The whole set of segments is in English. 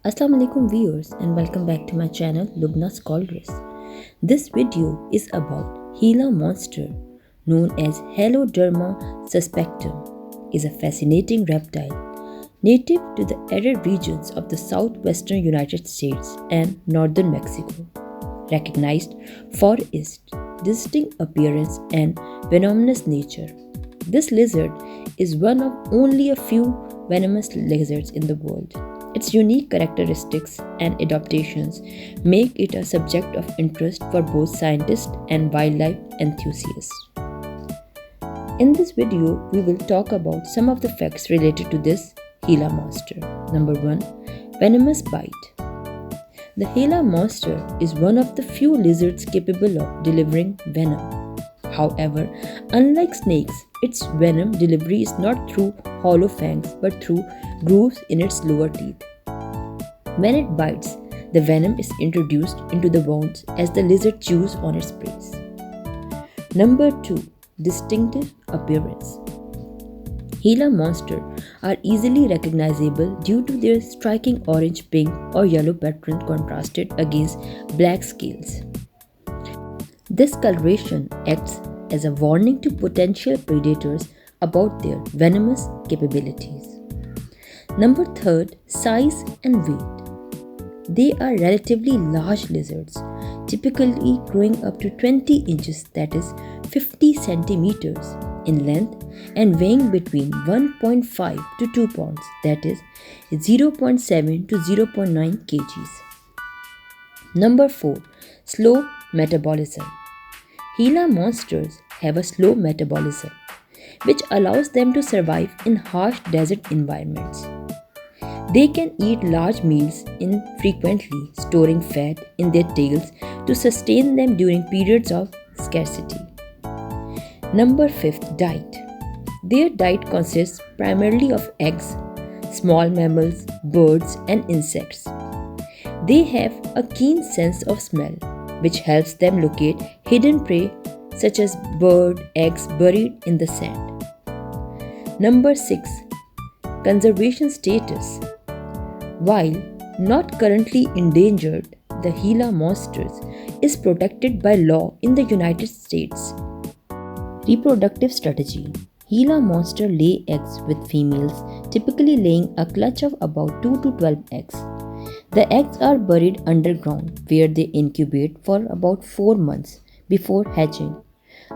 Assalamu alaikum viewers and welcome back to my channel Lubna Scholars. This video is about Gila monster known as Heloderma suspectum is a fascinating reptile native to the arid regions of the southwestern United States and northern Mexico. Recognized for its distinct appearance and venomous nature, this lizard is one of only a few venomous lizards in the world. Its unique characteristics and adaptations make it a subject of interest for both scientists and wildlife enthusiasts. In this video, we will talk about some of the facts related to this Gila monster. Number 1. Venomous bite. The Gila monster is one of the few lizards capable of delivering venom. However, unlike snakes, its venom delivery is not through hollow fangs but through grooves in its lower teeth. When it bites, the venom is introduced into the wounds as the lizard chews on its prey. Number 2. Distinctive appearance. Gila monsters are easily recognizable due to their striking orange, pink, or yellow pattern contrasted against black scales. This coloration acts as a warning to potential predators about their venomous capabilities. Number 3. Size and weight. They are relatively large lizards, typically growing up to 20 inches, that is 50 centimeters, in length and weighing between 1.5 to 2 pounds, that is 0.7 to 0.9 kgs. Number 4. Slow metabolism. Gila monsters have a slow metabolism, which allows them to survive in harsh desert environments. They can eat large meals infrequently, storing fat in their tails to sustain them during periods of scarcity. Number 5. Diet. Their diet consists primarily of eggs, small mammals, birds, and insects. They have a keen sense of smell, which helps them locate hidden prey such as bird eggs buried in the sand. Number 6. Conservation status. While not currently endangered, the Gila monster is protected by law in the United States. Reproductive strategy. Gila monsters lay eggs with females typically laying a clutch of about 2 to 12 eggs. The eggs are buried underground where they incubate for about 4 months before hatching,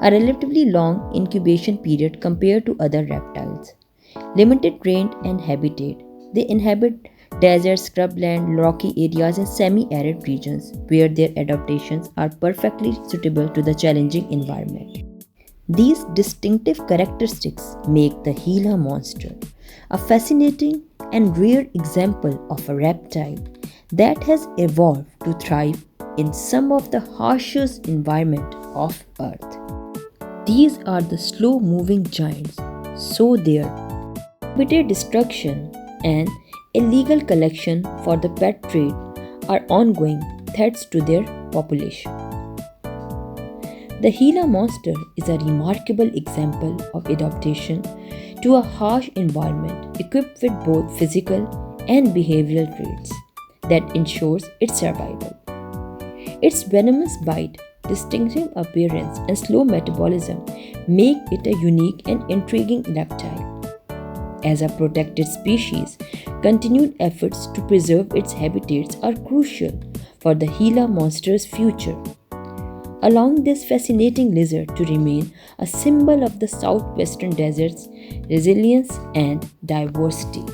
a relatively long incubation period compared to other reptiles. Limited range and habitat. They inhabit deserts, scrubland, rocky areas and semi-arid regions where their adaptations are perfectly suitable to the challenging environment. These distinctive characteristics make the Gila monster a fascinating and rare example of a reptile that has evolved to thrive in some of the harshest environments of Earth. These are the slow-moving giants, so their habitat destruction and illegal collection for the pet trade are ongoing threats to their population. The Gila monster is a remarkable example of adaptation to a harsh environment equipped with both physical and behavioral traits that ensures its survival. Its venomous bite, distinctive appearance, and slow metabolism make it a unique and intriguing reptile. As a protected species, continued efforts to preserve its habitats are crucial for the Gila monster's future, allowing this fascinating lizard to remain a symbol of the southwestern desert's resilience and diversity.